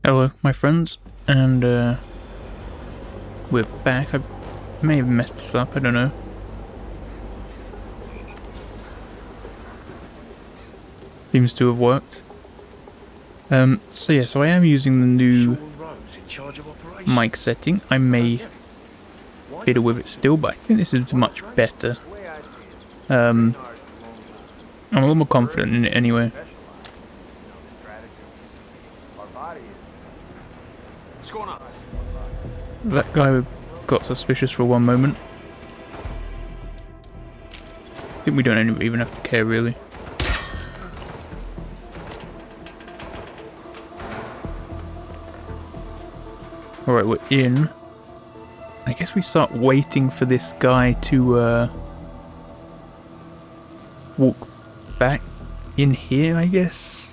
Hello, my friends, and we're back. I may have messed this up, I don't know. Seems to have worked. So I am using the new mic setting. I may fiddle with it still, but I think this is much better. I'm a little more confident in it anyway. What's going on? That guy got suspicious for one moment. I think we don't even have to care, really. Alright, we're in. I guess we start waiting for this guy to walk back in here, I guess.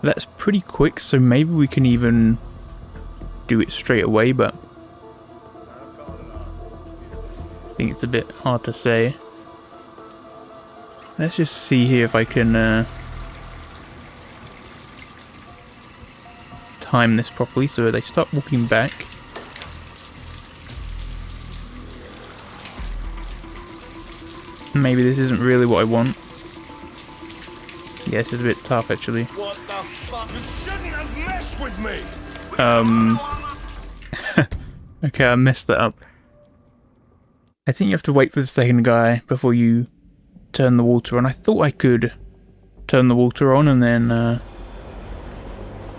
That's pretty quick, so maybe we can even do it straight away, but I think it's a bit hard to say. Let's just see here if I can time this properly so they start walking back. Maybe this isn't really what I want. Yeah, this is a bit tough actually. What the fuck? You shouldn't have messed with me! Okay, I messed that up. I think you have to wait for the second guy before you turn the water on. I thought I could turn the water on and then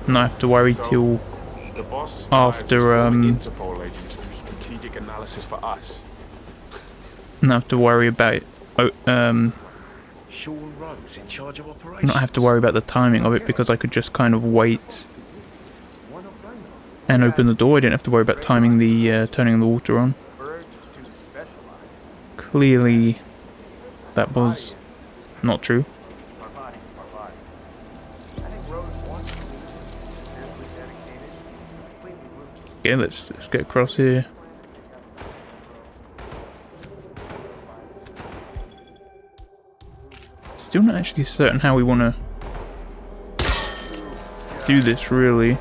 not have to worry till after Interpol agent to do strategic analysis for us. not have to worry about it. Not have to worry about the timing of it because I could just kind of wait and open the door. I didn't have to worry about timing the turning the water on. Clearly, that was not true. Okay, let's get across here. Still not actually certain how we want to do this, really.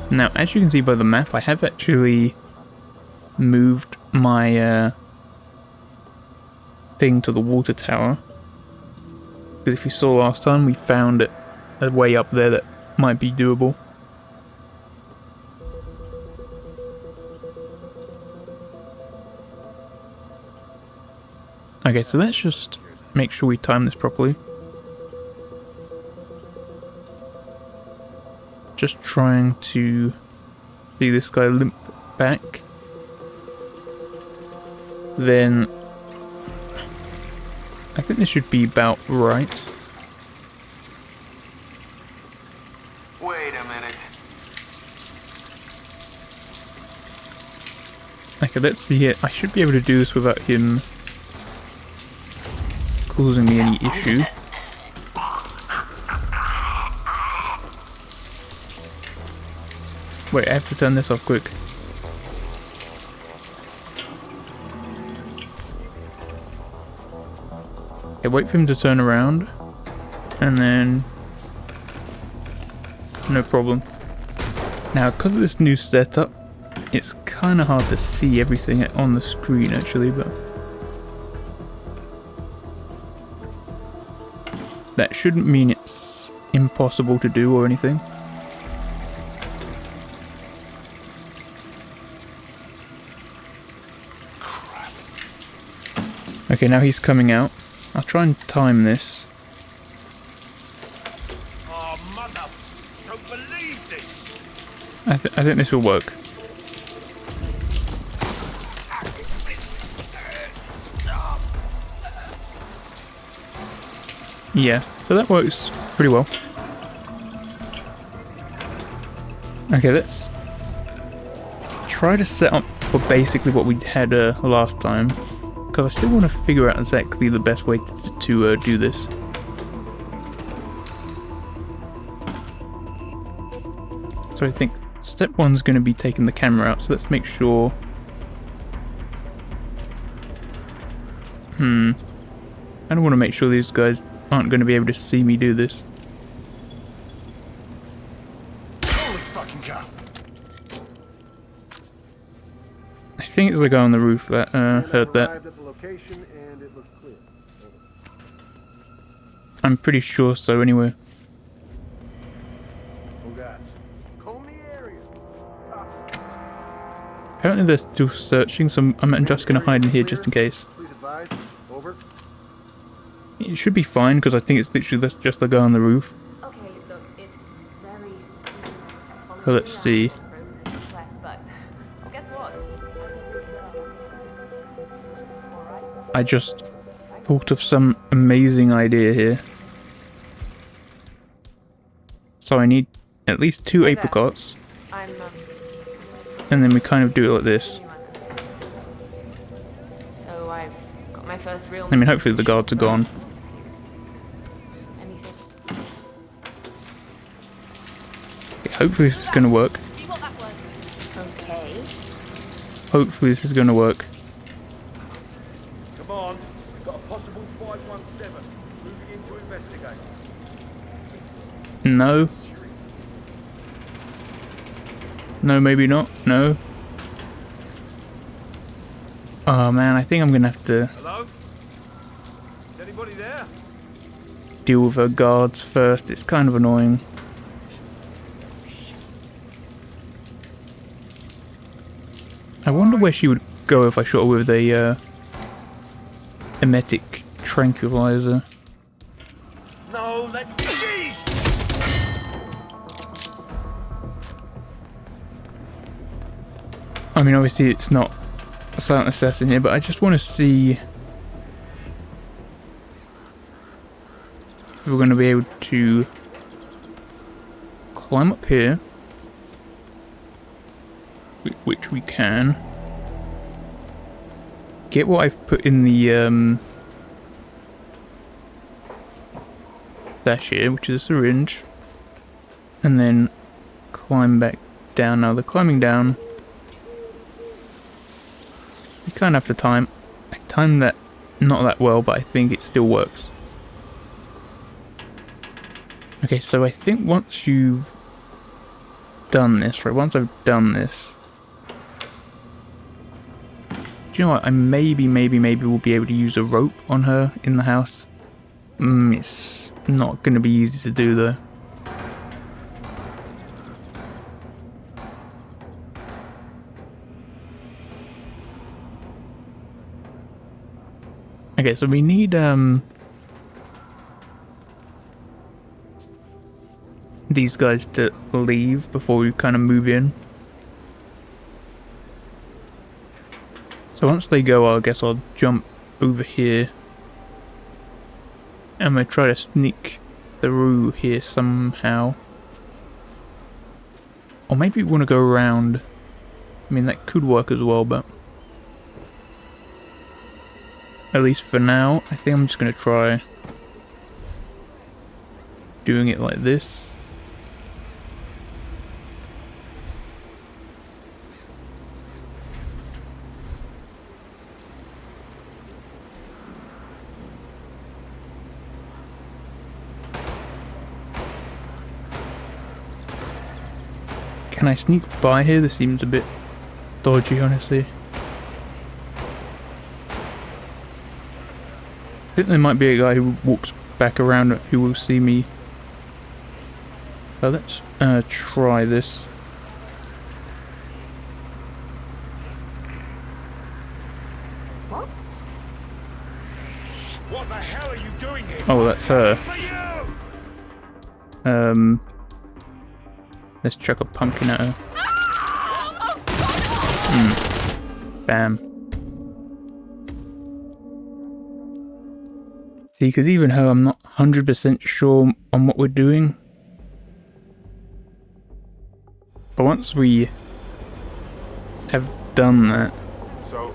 Now, as you can see by the map, I have actually moved my thing to the water tower. Because if you saw last time, we found a way up there that might be doable. Okay, so let's just make sure we time this properly. Just trying to see this guy limp back. Then I think this should be about right. Wait a minute. Okay, let's see it. I should be able to do this without him causing me any issue. Wait, I have to turn this off quick. Okay, wait for him to turn around, and then no problem. Now, because of this new setup, it's kind of hard to see everything on the screen actually, but that shouldn't mean it's impossible to do or anything. Okay, now he's coming out. I'll try and time this. Oh, mother! Don't believe this! I think this will work. Yeah, so that works pretty well. Okay, let's try to set up for basically what we had last time, because I still want to figure out exactly the best way to do this. So I think step one's going to be taking the camera out, so let's make sure I don't want to make sure these guys aren't going to be able to see me do this. Holy fucking cow! I think it's the guy on the roof that heard that. I'm pretty sure so anyway. Apparently they're still searching, so I'm just going to hide in here just in case. It should be fine, because I think it's literally just the guy on the roof. Well, let's see. I just thought of some amazing idea here. So I need at least 2 apricots. And then we kind of do it like this. I mean, hopefully the guards are gone. Okay, hopefully this is going to work. Hopefully this is going to work. Come on, got a possible 517. Moving in to investigate. No. No, maybe not. No. Oh man, I think I'm gonna have to Hello? Is anybody there? deal with her guards first. It's kind of annoying. I wonder where she would go if I shot her with a emetic tranquilizer. No, let jeez! I mean, obviously it's not a silent assassin here, but I just want to see if we're going to be able to climb up here, which we can. Get what I've put in the stash here, which is a syringe, and then climb back down. Now the climbing down, you kind of have to time. I timed that not that well, but I think it still works. Okay, so I think once you've done this, right? Once I've done this, do you know what? I maybe will be able to use a rope on her in the house. It's not going to be easy to do though. Okay, so we need these guys to leave before we kind of move in. So once they go, I guess I'll jump over here. I'm going to try to sneak through here somehow. Or maybe we want to go around. I mean, that could work as well, but at least for now, I think I'm just going to try doing it like this. Can I sneak by here? This seems a bit dodgy, honestly. I think there might be a guy who walks back around who will see me. Let's try this. What? What the hell are you doing here? Oh, that's her. For you! Let's chuck a pumpkin at her. Bam. See, because even her, I'm not 100% sure on what we're doing. But once we have done that... So,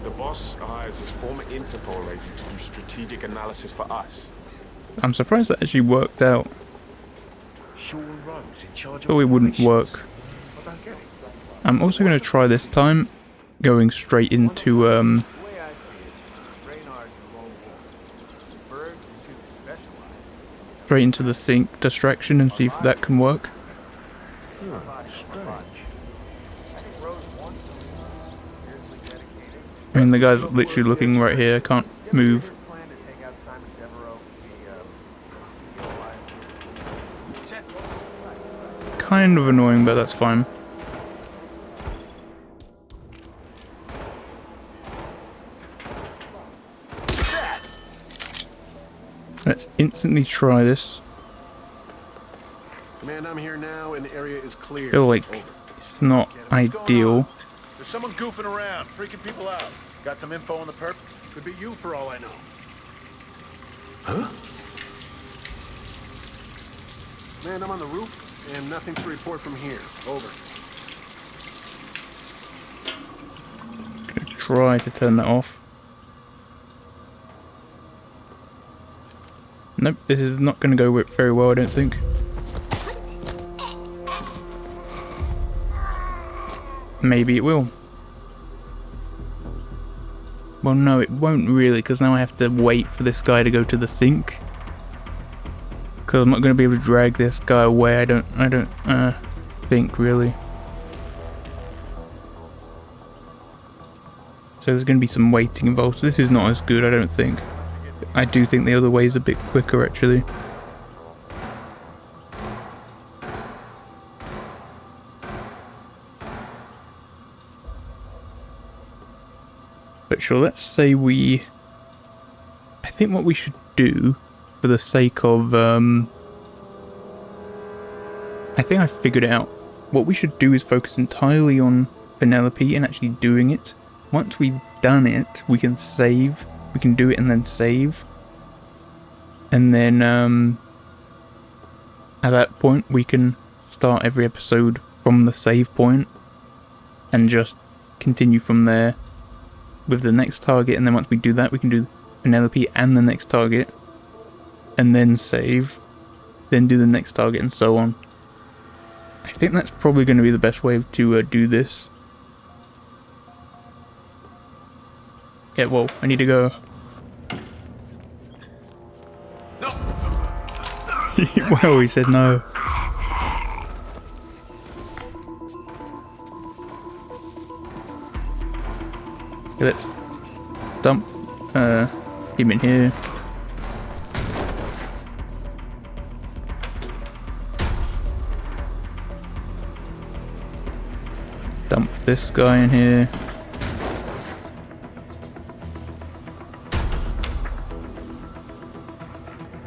the boss hires his former Interpol agent to do strategic analysis for us. I'm surprised that actually worked out. Thought it wouldn't work. I'm also going to try this time going straight into straight into the sink distraction and see if that can work. I mean, the guy's literally looking right here. I can't move. Kind of annoying, but that's fine. Let's instantly try this. Command, I'm here now and the area is clear. I feel like it's not ideal. There's someone goofing around, freaking people out. Got some info on the perp? Could be you for all I know. Huh? Man, I'm on the roof and nothing to report from here. Over. Gonna try to turn that off. Nope, this is not going to go very well, I don't think. Maybe it will. Well, no, it won't really, because now I have to wait for this guy to go to the sink. Because I'm not going to be able to drag this guy away. I don't think really. So there's going to be some waiting involved. So this is not as good, I don't think. I do think the other way is a bit quicker, actually. But sure, let's say we... I think what we should do, for the sake of... I think I figured it out. What we should do is focus entirely on Penelope and actually doing it. Once we've done it, we can save. We can do it and then save. And then, at that point, we can start every episode from the save point and just continue from there with the next target. And then once we do that, we can do Penelope and the next target and then save, then do the next target and so on. I think that's probably going to be the best way to do this. Yeah, whoa, I need to go. No. Well, he said no. Okay, let's dump him in here. Dump this guy in here.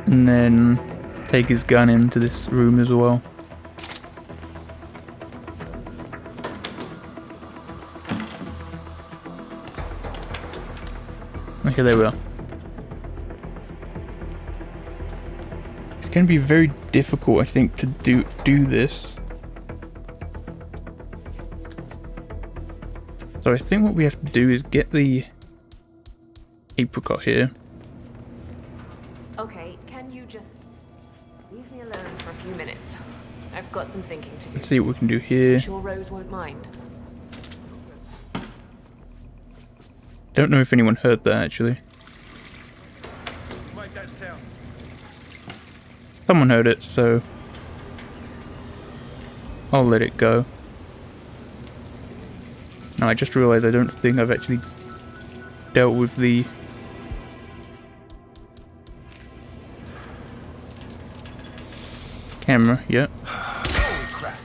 And then take his gun into this room as well. Okay, there we are. It's going to be very difficult, I think, to do this. So I think what we have to do is get the apricot here. Okay, can you just leave me alone for a few minutes? I've got some thinking to do. Let's see what we can do here. Sure Rose won't mind. Don't know if anyone heard that actually. Make that sound. Someone heard it, so I'll let it go. No, I just realised I don't think I've actually dealt with the camera yet. Holy crap.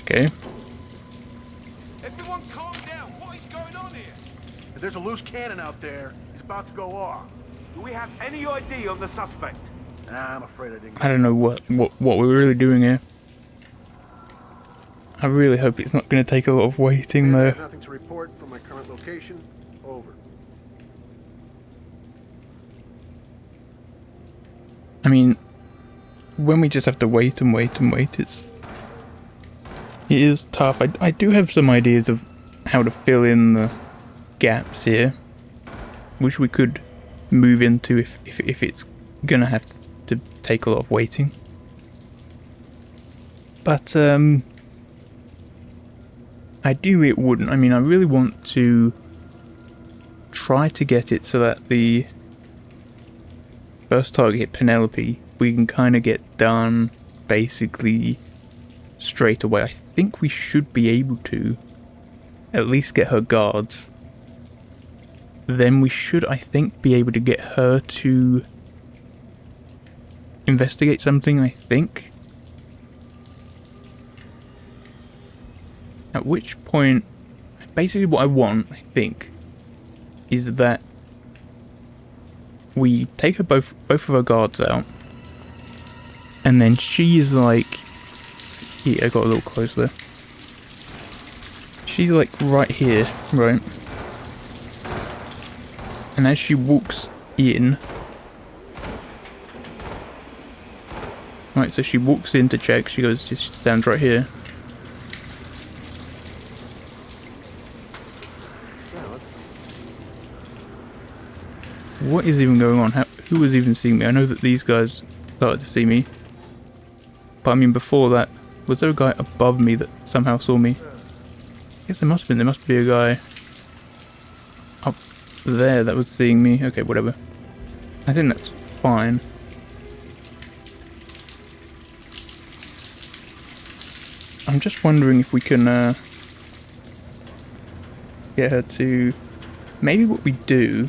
Okay. Everyone calm down. What is going on here? If there's a loose cannon out there, it's about to go off. Do we have any ID on the suspect? Nah, I'm afraid I didn't. I don't know what we're really doing here. I really hope it's not going to take a lot of waiting though. Nothing to report from my current location. Over. I mean, when we just have to wait and wait and wait, it is tough. I do have some ideas of how to fill in the gaps here, which we could move into if it's gonna have to take a lot of waiting. But ideally it wouldn't. I mean, I really want to try to get it so that the first target hit Penelope, we can kind of get done basically straight away. I think we should be able to at least get her guards. Then we should, I think, be able to get her to investigate something, I think. At which point, basically what I want, I think, is that we take her both of her guards out, and then she is like, yeah, I got a little close there. She's like right here, right? And as she walks in, right, so she walks in to check, she goes, just stands right here. What is even going on? Who was even seeing me? I know that these guys started to see me. But I mean, before that, was there a guy above me that somehow saw me? I guess there must have been. There must be a guy up there that was seeing me. Okay, whatever. I think that's fine. I'm just wondering if we can get her to... Maybe what we do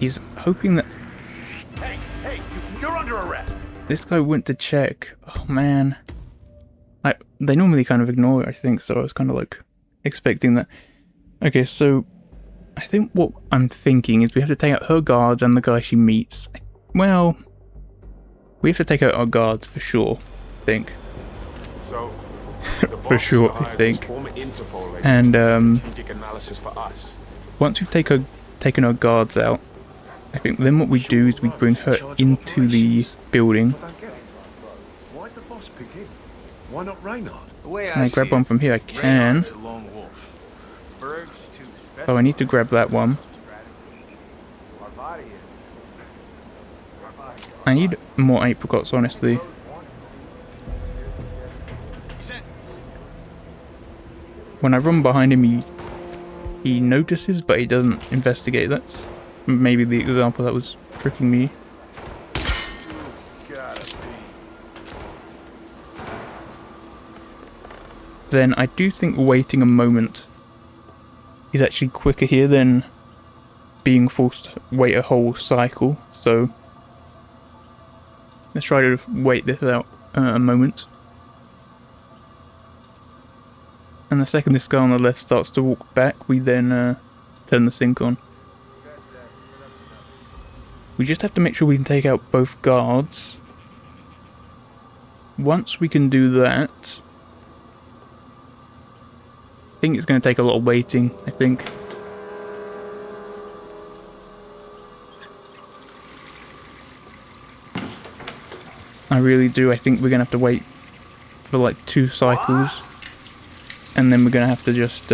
is hoping that... Hey, you're under arrest. This guy went to check. Oh man. They normally kind of ignore it, I think, so I was kind of like expecting that. Okay, so I think what I'm thinking is we have to take out her guards and the guy she meets. Well, we have to take out our guards for sure, I think. So, For sure, I think. And analysis for us. once we've taken our guards out, I think then what we do is we bring her into the building. Why'd the boss pick him? Why not Reynard? And I grab one from here, I can. Oh, I need to grab that one. I need more apricots, honestly. When I run behind him, he notices, but he doesn't investigate. That's maybe the example that was tricking me. Then I do think waiting a moment is actually quicker here than being forced to wait a whole cycle. So let's try to wait this out a moment. And the second this guy on the left starts to walk back, we then turn the sync on. We just have to make sure we can take out both guards. Once we can do that, I think it's going to take a lot of waiting, I think. I really do. I think we're going to have to wait for like 2 cycles. And then we're going to have to just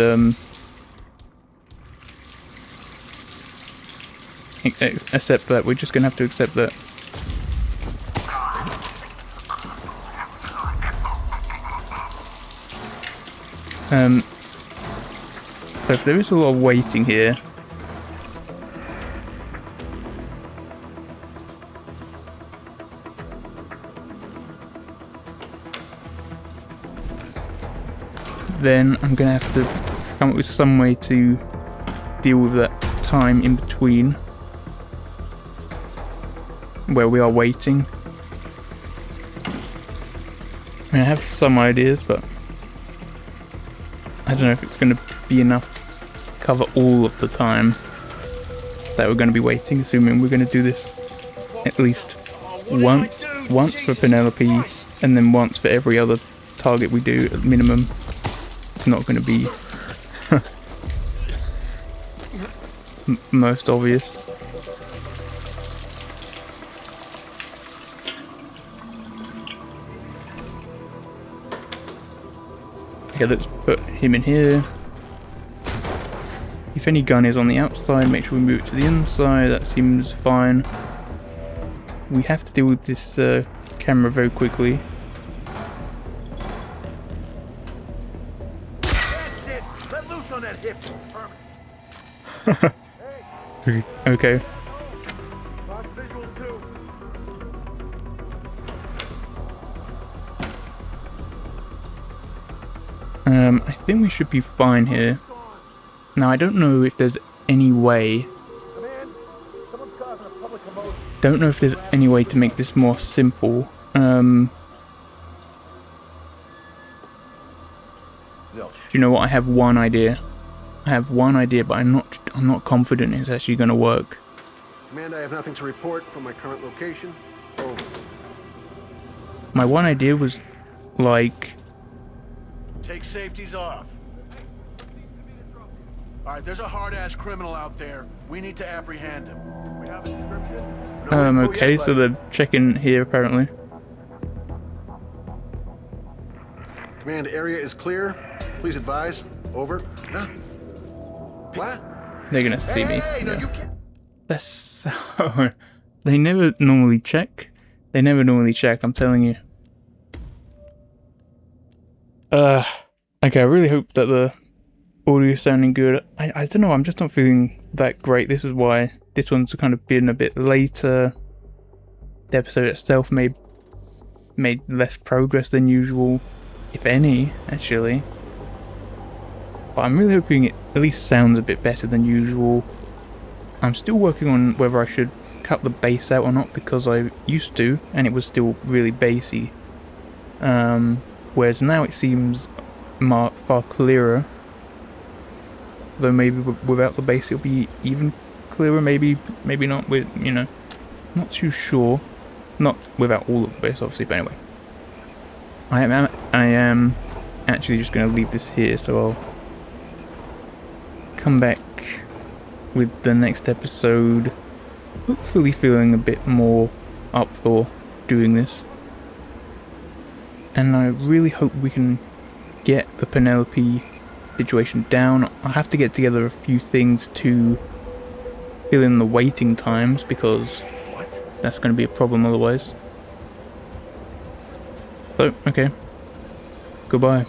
accept that. We're just going to have to accept that. So if there is a lot of waiting here, then I'm going to have to come up with some way to deal with that time in between where we are waiting. I mean, I have some ideas, but I don't know if it's going to be enough to cover all of the time that we're going to be waiting, assuming we're going to do this at least once for Penelope, and then once for every other target we do at minimum. It's not going to be most obvious. Okay, let's put him in here. If any gun is on the outside, make sure we move it to the inside. That seems fine. We have to deal with this camera very quickly. That's it. Let loose on that hip. Okay. Lost visual too. I think we should be fine here. Now, I don't know if there's any way... Don't know if there's any way to make this more simple. Do you know what? I have one idea. I have one idea, but I'm not confident it's actually going to work. Command, I have nothing to report from my current location. Over. My one idea was, like... Take safeties off. Alright, there's a hard-ass criminal out there. We need to apprehend him. We have a description? No info okay, yet, so they're checking here, apparently. Command, area is clear. Please advise. Over. No. What? They're gonna see me. Hey, no, you can't. That's so... They never normally check. They never normally check, I'm telling you. Okay, I really hope that the audio is sounding good. I don't know, I'm just not feeling that great. This is why this one's kind of been a bit later. The episode itself made less progress than usual, if any, actually. But I'm really hoping it at least sounds a bit better than usual. I'm still working on whether I should cut the bass out or not, because I used to, and it was still really bassy. Whereas now it seems far clearer. Though maybe without the bass it'll be even clearer, maybe not, with, you know, not too sure. Not without all of the bass, obviously, but anyway. I am actually just going to leave this here, so I'll come back with the next episode, hopefully feeling a bit more up for doing this. And I really hope we can get the Penelope situation down. I have to get together a few things to fill in the waiting times, because that's going to be a problem otherwise. So, okay. Goodbye.